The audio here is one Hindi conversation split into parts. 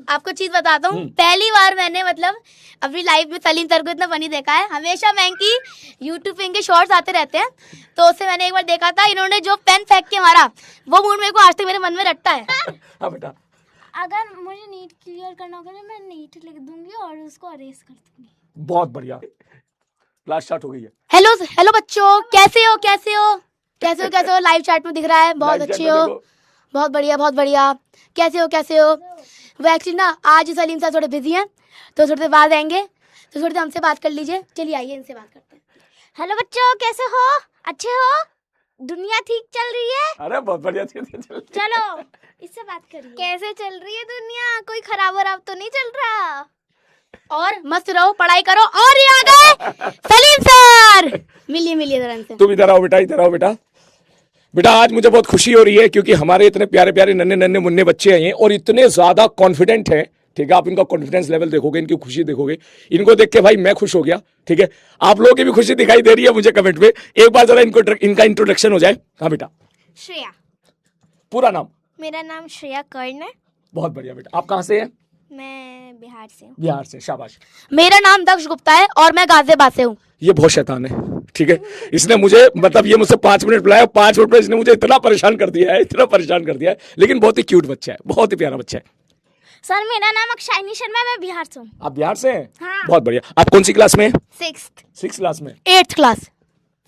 आपको चीज बताता हूँ, पहली बार मैंने मतलब अपनी लाइफ में सलीम सर को इतना फनी देखा है। हमेशा मैंकी यूट्यूब पे इनके शॉर्ट्स आते रहते हैं, तो उससे मैंने एक बार देखा था, इन्होंने जो पेन फेंक के मारा वो मूड मेरे को आज तक मेरे मन में रटता है। हाँ बेटा, अगर मुझे नीट क्लियर करना होगा मैं नीट लिख दूंगी और उसको अरेज कर दूंगी। बहुत बढ़िया, क्लास स्टार्ट हो गई है। हेलो हेलो बच्चों, कैसे हो कैसे हो कैसे हो कैसे हो? लाइव चैट में दिख रहा है, बहुत अच्छे हो, बहुत बढ़िया बहुत बढ़िया। कैसे हो कैसे हो? वो एक्चुअली ना आज सलीम सर थोड़े बिजी हैं, तो थोड़ी देर बाद आएंगे, तो थोड़ी देर हमसे बात कर लीजिए। चलिए आइए इनसे बात करते हैं। हेलो बच्चों, कैसे हो? अच्छे हो? दुनिया ठीक चल रही है? अरे बहुत बढ़िया चलो इससे बात करिए। कैसे चल रही है दुनिया? कोई खराब वराब तो नहीं चल रहा? और मस्त रहो, पढ़ाई करो। और ये आ गए सलीम सर, मिलिए मिलिए जरा इनसे। तुम इधर आओ बेटा, इधर आओ बेटा। बेटा आज मुझे बहुत खुशी हो रही है क्योंकि हमारे इतने प्यारे प्यारे नन्हे नन्हे मुन्ने बच्चे आए हैं और इतने ज्यादा कॉन्फिडेंट हैं। ठीक है, आप इनका कॉन्फिडेंस लेवल देखोगे, इनकी खुशी देखोगे, इनको देख के भाई मैं खुश हो गया। ठीक है, आप लोगों की भी खुशी दिखाई दे रही है मुझे कमेंट में। एक बार जरा इनका इंट्रोडक्शन हो जाए। हाँ बेटा, श्रेया। पूरा नाम? मेरा नाम श्रेया कर्ण है। बहुत बढ़िया बेटा, आप कहाँ से हैं? मैं बिहार से हूँ। बिहार से, शाबाश। मेरा नाम दक्ष गुप्ता है और मैं गाजियाबाद से हूँ। ये बहुत शैतान है। ठीक है, इसने मुझे मतलब ये मुझसे 5 मिनट बुलाया, 5 मिनट में इसने मुझे इतना परेशान कर दिया है, इतना परेशान कर दिया है, लेकिन बहुत ही क्यूट बच्चा है, बहुत ही प्यारा बच्चा है। सर मेरा नाम अक्षाइनी शर्मा है, मैं बिहार से हूँ। आप बिहार से हैं? हाँ। बहुत बढ़िया। आप कौन सी क्लास में हैं? 6th क्लास में। 8th class.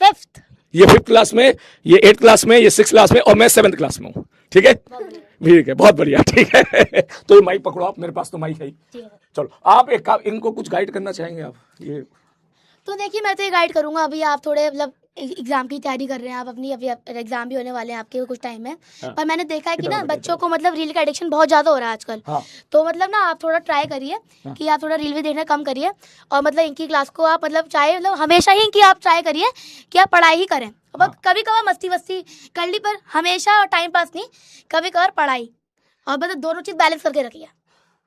5th। ये 5th क्लास में, ये 8th क्लास में, ये 6th क्लास में और मैं 7th क्लास में हूँ। ठीक है, ठीक है, बहुत बढ़िया। ठीक है, तो ये माइक पकड़ो आप, मेरे पास तो माइक है ही। चलो आप एक काम, इनको कुछ गाइड करना चाहेंगे आप? ये तो देखिए मैं तो ये गाइड करूंगा, अभी आप थोड़े मतलब एग्जाम की तैयारी कर रहे हैं, आप अपनी अभी एग्जाम भी होने वाले हैं आपके कुछ टाइम में। हाँ। पर मैंने देखा है कि ना बच्चों को मतलब रील का एडिक्शन बहुत ज्यादा हो रहा है आजकल। हाँ। तो मतलब ना आप थोड़ा ट्राई करिए कि आप थोड़ा रील भी देखना कम करिए, और मतलब इनकी क्लास को आप मतलब चाहे मतलब हमेशा ही इनकी आप ट्राई करिए कि आप पढ़ाई ही करें। अब कभी कभार मस्ती वस्ती कर ली, पर हमेशा टाइम पास नहीं, कभी कभार पढ़ाई, और मतलब दोनों चीज बैलेंस करके रखिए।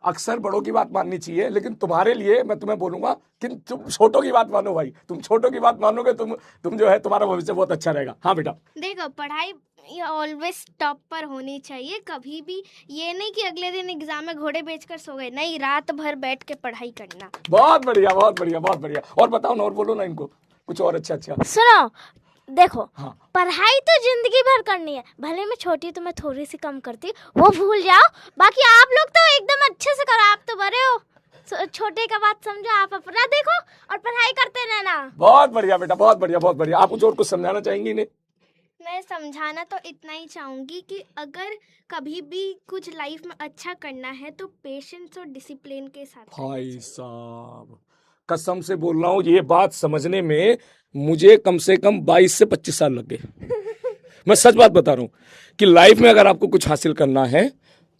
अक्सर बड़ों की बात माननी चाहिए, लेकिन तुम्हारे लिए मैं तुम्हें बोलूंगा कि तुम छोटों की बात मानो भाई। तुम छोटों की बात मानोगे, तुम जो है तुम्हारा भविष्य बहुत अच्छा रहेगा। हाँ बेटा, देखो पढ़ाई ऑलवेज टॉप पर होनी चाहिए, कभी भी ये नहीं कि अगले दिन एग्जाम में घोड़े बेचकर सो गए, नहीं, रात भर बैठ के पढ़ाई करना। बहुत बढ़िया बहुत बढ़िया बहुत बढ़िया। और बताओ ना, और बोलो ना इनको कुछ और अच्छा। सुनो, देखो हाँ। पढ़ाई तो जिंदगी भर करनी है, भले मैं छोटी तो मैं थोड़ी सी कम करती, वो भूल जाओ, बाकी आप लोग तो एकदम अच्छे से करो, आप तो बड़े हो, छोटे का बात समझो, आप अपना देखो और पढ़ाई करते रहना। बहुत बढ़िया बेटा, बहुत बढ़िया बहुत बढ़िया। आप मुझे और कुछ समझाना चाहेंगे इन्हें? मैं समझाना तो इतना ही चाहूंगी कि अगर कभी भी कुछ लाइफ में अच्छा करना है तो पेशेंस और डिसिप्लिन के साथ। भाई साहब कसम से बोल रहा हूँ, ये बात समझने में मुझे कम से कम 22 से 25 साल लग गए। मैं सच बात बता रहा हूँ कि लाइफ में अगर आपको कुछ हासिल करना है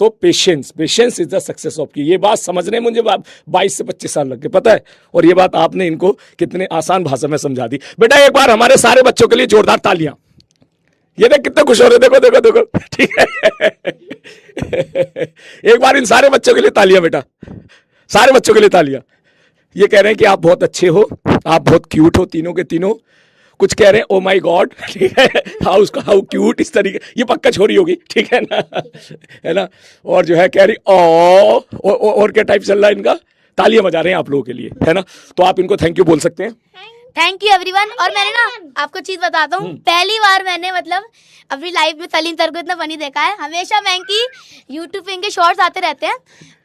तो patience is the success of की। ये बात समझने में मुझे 22 से 25 साल लग गए, पता है। और ये बात आपने इनको कितने आसान भाषा में समझा दी। बेटा एक बार हमारे सारे बच्चों के लिए जोरदार तालियां। ये देख कितने खुश हो रहे, देखो देखो देखो। ठीक है, एक बार इन सारे बच्चों के लिए तालियां बेटा, सारे बच्चों के लिए तालियां। ये कह रहे हैं कि आप बहुत अच्छे हो, आप बहुत क्यूट हो, तीनों के तीनों। कुछ कह रहे हैं ओ माय गॉड, ठीक है, हाउ क्यूट, इस तरीके। ये पक्का छोरी होगी, ठीक है ना, है ना। और जो है कह रही और क्या टाइप चल रहा है इनका। तालियां बजा रहे हैं आप लोगों के लिए, है ना। तो आप इनको थैंक यू बोल सकते हैं। Thank you everyone. और मैंने ना आपको चीज बताता हूँ, पहली बार मैंने मतलब अपनी लाइफ में सलीम सर को इतना फनी देखा है। हमेशा मैंकी यूट्यूब पे इनके शॉर्ट्स आते रहते हैं,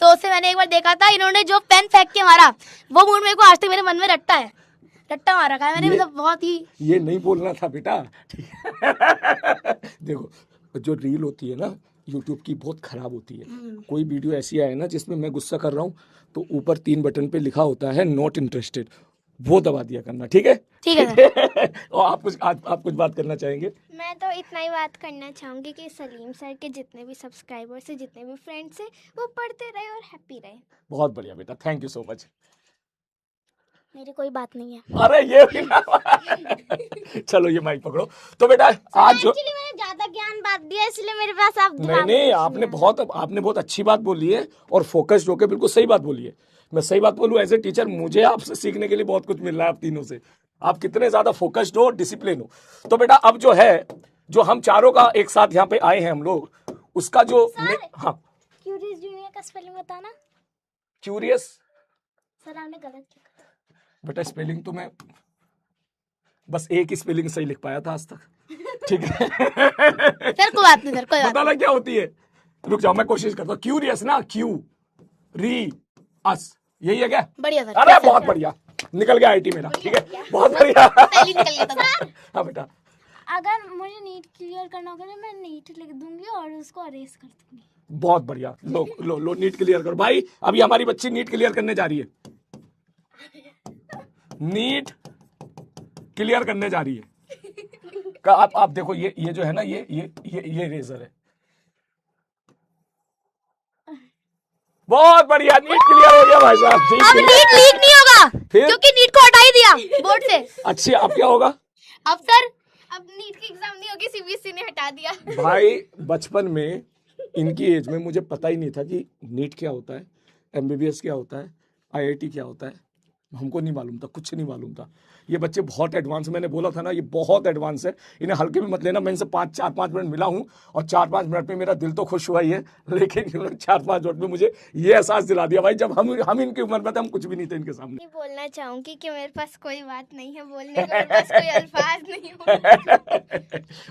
तो उससे मैंने एक बार देखा था, इन्होंने जो पेन फेंक के मारा वो मूड मेरे को आज तक मेरे मन में रटता है, रट्टा मारा है मैंने, मतलब बहुत ही। ये नहीं बोलना था बेटा। देखो जो रील होती है ना यूट्यूब की, बहुत खराब होती है। कोई वीडियो ऐसी आए ना जिसमें मैं गुस्सा कर रहा हूँ, तो ऊपर 3 बटन पे लिखा होता है नॉट इंटरेस्टेड, वो दबा दिया करना, ठीक है। ठीक है। और आप कुछ बात करना चाहेंगे? मैं तो इतना ही बात करना चाहूंगी कि सलीम सर के जितने भी सब्सक्राइबर्स है, जितने भी फ्रेंड्स है, वो पढ़ते रहे और हैप्पी रहे। बहुत बढ़िया बेटा, थैंक यू सो मच। मेरी कोई बात नहीं है। अरे ये भी ना। चलो ये माइक पकड़ो। तो बेटा आज जो मैंने ज्यादा ज्ञान बात दिया, इसलिए मेरे पास आप नहीं, आपने बहुत अच्छी बात बोली है और फोकस्ड होकर बिल्कुल सही बात बोली है। मैं सही बात बोलूं, एज ए टीचर मुझे आपसे सीखने के लिए बहुत कुछ मिल रहा है। आप तीनों से, आप कितने ज्यादा फोकस्ड हो, डिसिप्लिन हो। तो बेटा अब जो है, जो हम चारों का एक साथ यहाँ पे आए हैं हम लोग, उसका जो हाँ क्यूरीज जूनियर का स्पेलिंग बताना। क्यूरियस। सर आपने गलत लिखा। बेटा स्पेलिंग तो मैं बस एक ही स्पेलिंग सही लिख पाया था आज तक, ठीक है। सर कोई बात नहीं सर, कोई बात बताना क्या होती है, रुक जाओ मैं कोशिश करता हूँ। क्यूरियस ना, क्यू री अस, यही है क्या? नहीं। बढ़िया सर। अरे बहुत बढ़िया, निकल गया आईटी मेरा, ठीक है, बहुत बढ़िया। पहले निकल गया था सर। हाँ बेटा, अगर मुझे नीट क्लियर करना होगा तो मैं नीट लिख दूंगी और उसको अरेज कर दूंगी। बहुत बढ़िया। लो लो लो, नीट क्लियर करो भाई। अभी हमारी बच्ची नीट क्लियर करने जा रही है, नीट क्लियर करने जा रही है। आप देखो, ये जो है ना, ये रेजर है। बहुत बढ़िया, नीट क्लियर हो गया भाई साहब। अब नीट लीक नहीं होगा फिर? क्योंकि नीट को हटा ही दिया बोर्ड से। अच्छी, अब क्या होगा? अब सर अब नीट की एग्जाम नहीं होगी, सीबीएसई ने हटा दिया। भाई बचपन में इनकी एज में मुझे पता ही नहीं था कि नीट क्या होता है, एमबीबीएस क्या होता है, आईआईटी क्या होता है, हमको नहीं मालूम था, कुछ नहीं मालूम था। ये बच्चे बहुत एडवांस, मैंने बोला था ना, ये बहुत एडवांस है, इन्हें हल्के में मत लेना। मैं इनसे 4-5 मिनट मिला हूँ और 4-5 मिनट में मेरा दिल तो खुश हुआ ही है, लेकिन इन्होंने 4-5 मिनट में मुझे ये एहसास दिला दिया भाई, जब हम इनकी उम्र में थे हम कुछ भी नहीं थे इनके सामने। ये बोलना चाहूंगी कि मेरे पास कोई बात नहीं है बोलने को, मेरे पास कोई अल्फाज नहीं हो।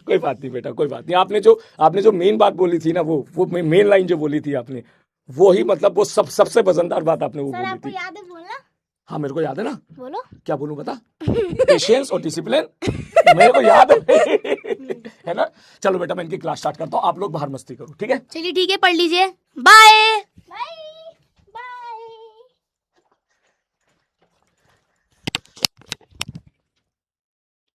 कोई बात नहीं बेटा, कोई बात नहीं। आपने जो मेन बात बोली थी ना, वो मेन लाइन जो बोली थी आपने, वो ही मतलब वो सबसे वजनदार बात आपने वो सर बोली आपको थी। याद है बोलना? हाँ मेरे को याद है ना। बोलो। क्या बोलूं बता? पेशेंस और डिसिप्लिन, मेरे को याद है ना। चलो बेटा मैं इनकी क्लास स्टार्ट करता हूँ, आप लोग बाहर मस्ती करो, ठीक है? चलिए ठीक है, पढ़ लीजिए। बाय। बाय।